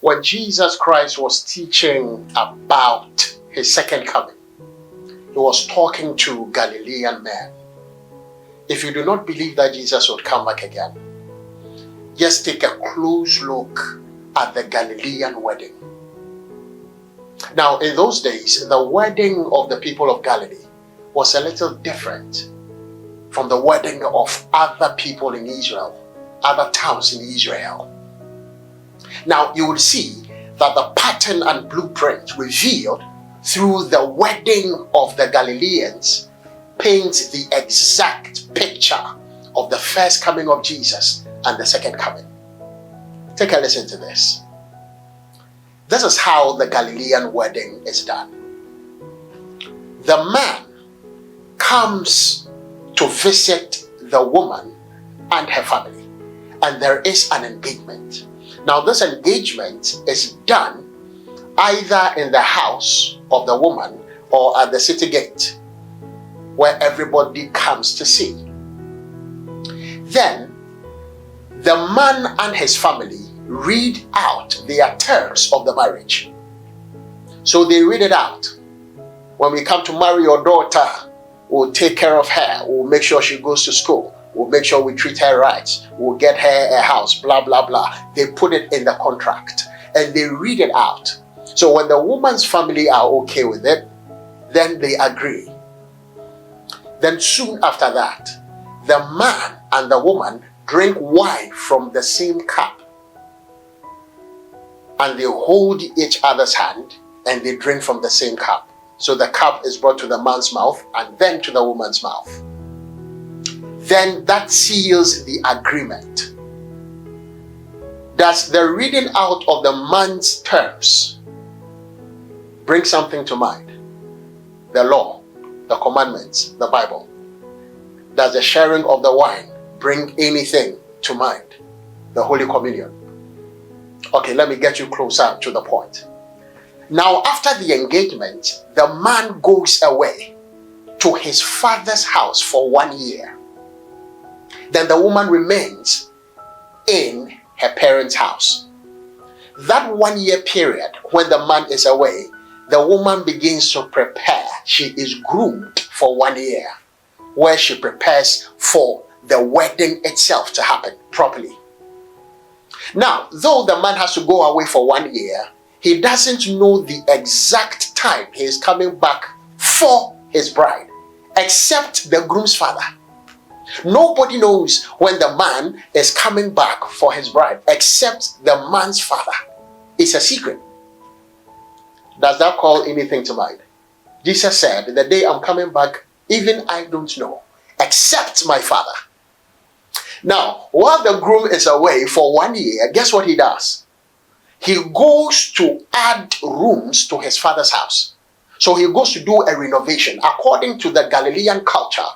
when Jesus Christ was teaching about his second coming, he was talking to Galilean men. If you do not believe that Jesus would come back again, just take a close look at the Galilean wedding. Now, in those days, the wedding of the people of Galilee was a little different from the wedding of other people in Israel, other towns in Israel. Now, you will see that the pattern and blueprint revealed through the wedding of the Galileans paints the exact picture of the first coming of Jesus and the second coming. Take a listen to this. This is how the Galilean wedding is done. The man comes to visit the woman and her family, and there is an engagement. Now, this engagement is done either in the house of the woman or at the city gate, where everybody comes to see. Then, the man and his family read out their terms of the marriage. So they read it out. When we come to marry your daughter, we'll take care of her. We'll make sure she goes to school. We'll make sure we treat her right. We'll get her a house, blah, blah, blah. They put it in the contract and they read it out. So when the woman's family are okay with it, then they agree. Then soon after that, the man and the woman drink wine from the same cup. And they hold each other's hand and they drink from the same cup. So the cup is brought to the man's mouth and then to the woman's mouth. Then that seals the agreement. Does the reading out of the man's terms bring something to mind? The law, the commandments, the Bible. Does the sharing of the wine bring anything to mind? The Holy Communion. Okay, let me get you closer to the point. Now, after the engagement, the man goes away to his father's house for 1 year. Then the woman remains in her parents' house. That 1 year period, when the man is away, the woman begins to prepare. She is groomed for 1 year, where she prepares for the wedding itself to happen properly. Now, though the man has to go away for 1 year, he doesn't know the exact time he is coming back for his bride, except the groom's father. Nobody knows when the man is coming back for his bride, except the man's father. It's a secret. Does that call anything to mind? Jesus said, the day I'm coming back, even I don't know, except my father. Now, while the groom is away for 1 year, guess what he does? He goes to add rooms to his father's house. So he goes to do a renovation. According to the Galilean culture,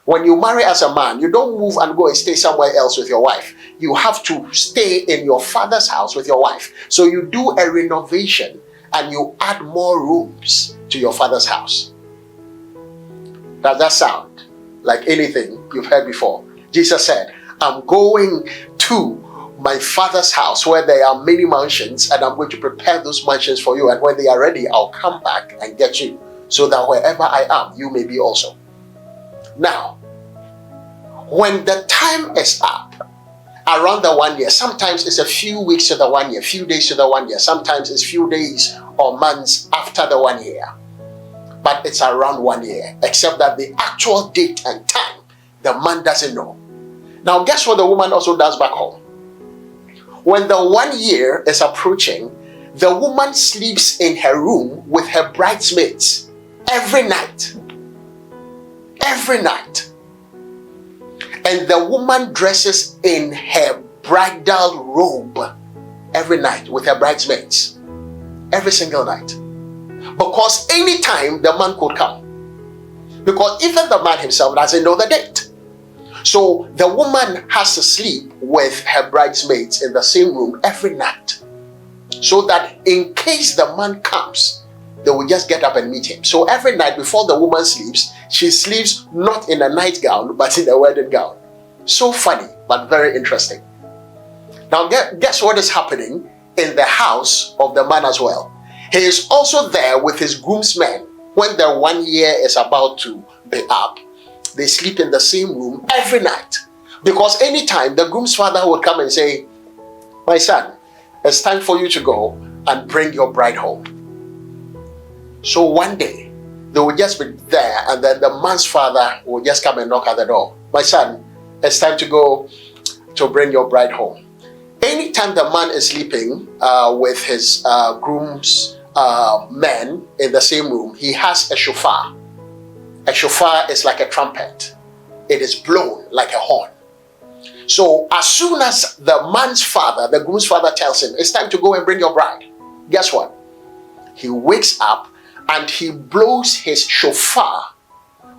when you marry as a man, you don't move and go and stay somewhere else with your wife. You have to stay in your father's house with your wife. So you do a renovation and you add more rooms to your father's house. Does that sound like anything you've heard before? Jesus said, I'm going to my father's house where there are many mansions, and I'm going to prepare those mansions for you. And when they are ready, I'll come back and get you, so that wherever I am, you may be also. Now, when the time is up, around the 1 year, sometimes it's a few weeks to the 1 year, few days to the 1 year, sometimes it's few days or months after the 1 year. But it's around 1 year, except that the actual date and time, the man doesn't know. Now, guess what the woman also does back home? When the 1 year is approaching, the woman sleeps in her room with her bridesmaids every night. Every night. And the woman dresses in her bridal robe every night with her bridesmaids. Every single night. Because anytime the man could come. Because even the man himself doesn't know the date. So the woman has to sleep with her bridesmaids in the same room every night. So that in case the man comes, they will just get up and meet him. So every night before the woman sleeps, she sleeps not in a nightgown, but in a wedding gown. So funny, but very interesting. Now guess what is happening in the house of the man as well. He is also there with his groomsmen when the 1 year is about to be up. They sleep in the same room every night. Because anytime the groom's father would come and say, my son, it's time for you to go and bring your bride home. So one day, they would just be there, and then the man's father would just come and knock at the door. My son, it's time to go to bring your bride home. Anytime the man is sleeping with his groom's men in the same room, he has a shofar. A shofar is like a trumpet. It is blown like a horn. So as soon as the man's father, the groom's father, tells him, it's time to go and bring your bride, guess what? He wakes up and he blows his shofar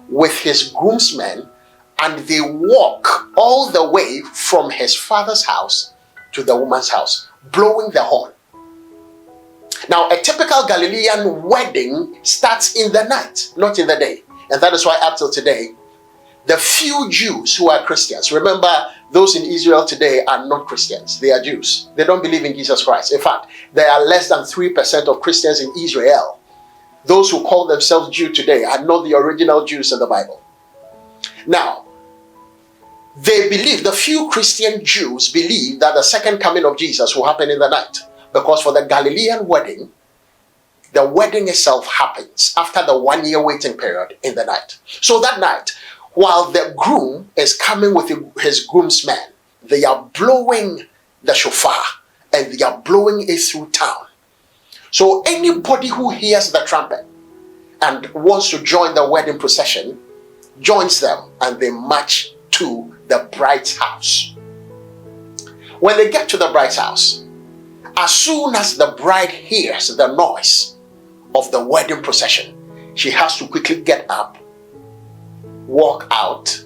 with his groomsmen, and they walk all the way from his father's house to the woman's house, blowing the horn. Now, a typical Galilean wedding starts in the night, not in the day. And that is why up till today, the few Jews who are Christians, remember, those in Israel today are not Christians. They are Jews. They don't believe in Jesus Christ. In fact, there are less than 3% of Christians in Israel. Those who call themselves Jew today are not the original Jews in the Bible. Now, they believe, the few Christian Jews believe that the second coming of Jesus will happen in the night. Because for the Galilean wedding, the wedding itself happens after the 1 year waiting period in the night. So that night, while the groom is coming with his groomsmen, they are blowing the shofar and they are blowing it through town. So anybody who hears the trumpet and wants to join the wedding procession joins them, and they march to the bride's house. When they get to the bride's house, as soon as the bride hears the noise of the wedding procession, she has to quickly get up, walk out,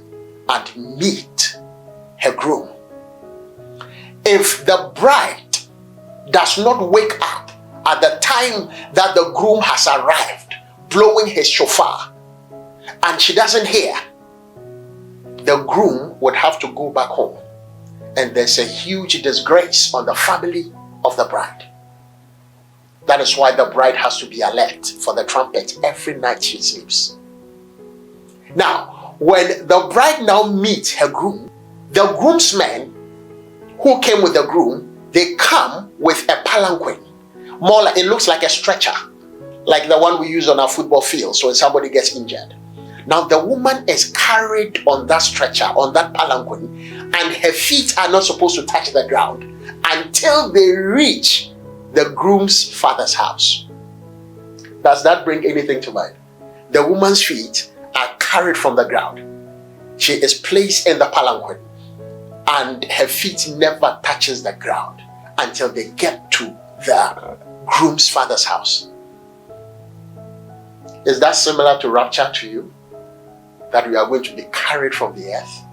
and meet her groom. If the bride does not wake up at the time that the groom has arrived, blowing his shofar, and she doesn't hear, the groom would have to go back home. And there's a huge disgrace on the family of the bride. That is why the bride has to be alert for the trumpet every night she sleeps. Now, when the bride now meets her groom, the groomsmen who came with the groom, they come with a palanquin. More like, it looks like a stretcher, like the one we use on our football fields when somebody gets injured. Now the woman is carried on that stretcher, on that palanquin, and her feet are not supposed to touch the ground until they reach the groom's father's house. Does that bring anything to mind? The woman's feet are carried from the ground. She is placed in the palanquin, and her feet never touches the ground until they get to the groom's father's house. Is that similar to rapture to you? That we are going to be carried from the earth?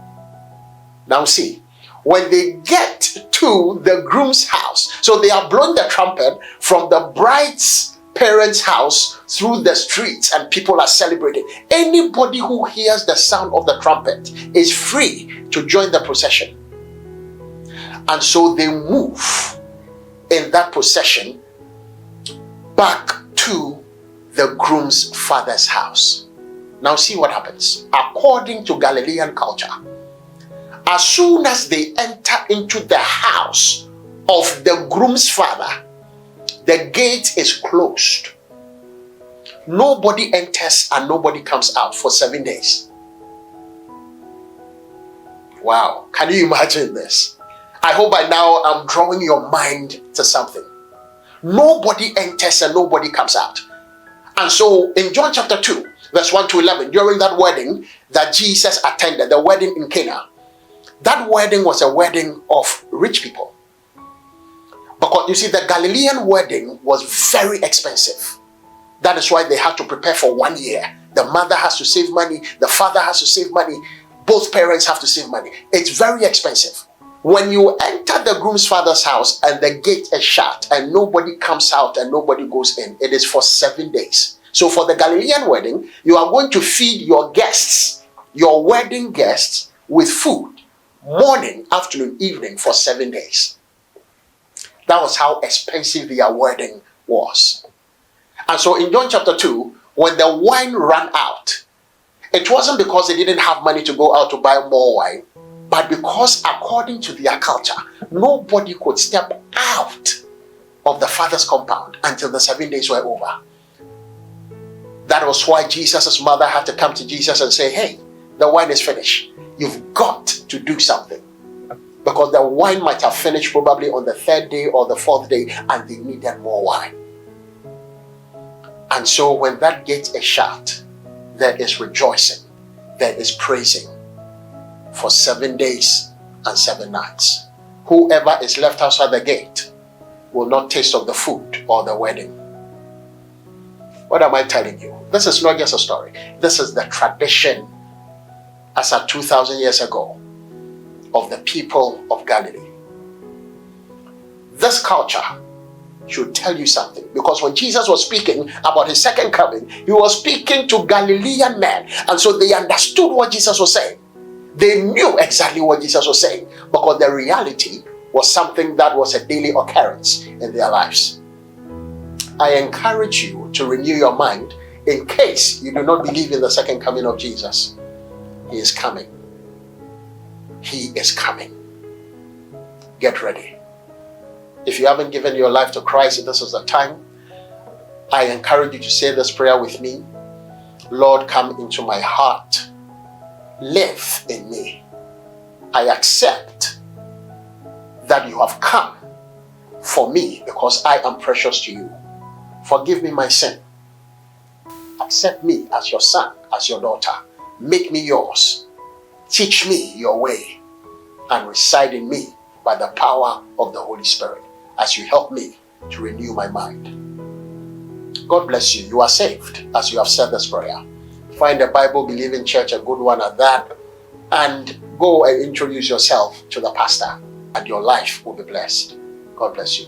Now see, when they get to the groom's house, so they are blowing the trumpet from the bride's parents' house through the streets, and people are celebrating. Anybody who hears the sound of the trumpet is free to join the procession. And so they move in that procession back to the groom's father's house. Now see what happens. According to Galilean culture, as soon as they enter into the house of the groom's father, the gate is closed. Nobody enters and nobody comes out for 7 days. Wow, can you imagine this? I hope by now I'm drawing your mind to something. Nobody enters and nobody comes out. And so in John chapter 2, verse 1 to 11, during that wedding that Jesus attended, the wedding in Cana, that wedding was a wedding of rich people. Because you see, the Galilean wedding was very expensive. That is why they had to prepare for 1 year. The mother has to save money, the father has to save money, both parents have to save money. It's very expensive. When you enter the groom's father's house and the gate is shut and nobody comes out and nobody goes in, it is for 7 days. So for the Galilean wedding, you are going to feed your guests, your wedding guests, with food, morning, afternoon, evening, for 7 days. That was how expensive their wedding was. And so in John chapter 2, when the wine ran out, it wasn't because they didn't have money to go out to buy more wine, but because according to their culture, nobody could step out of the father's compound until the 7 days were over. That was why Jesus' mother had to come to Jesus and say, hey, the wine is finished. You've got to do something. Because the wine might have finished probably on the 3rd day or the 4th day, and they needed more wine. And so when that gate is shut, there is rejoicing, there is praising for 7 days and 7 nights. Whoever is left outside the gate will not taste of the food or the wedding. What am I telling you? This is not just a story. This is the tradition as at 2,000 years ago of the people of Galilee. This culture should tell you something, because when Jesus was speaking about his second coming, he was speaking to Galilean men, and so they understood what Jesus was saying. They knew exactly what Jesus was saying, because the reality was something that was a daily occurrence in their lives. I encourage you to renew your mind in case you do not believe in the second coming of Jesus. He is coming. He is coming. Get ready. If you haven't given your life to Christ, this is the time. I encourage you to say this prayer with me. Lord, come into my heart. Live in me. I accept that you have come for me because I am precious to you. Forgive me my sin. Accept me as your son, as your daughter. Make me yours. Teach me your way and reside in me by the power of the Holy Spirit as you help me to renew my mind. God bless you. You are saved as you have said this prayer. Find a Bible-believing church, a good one at that, and go and introduce yourself to the pastor, and your life will be blessed. God bless you.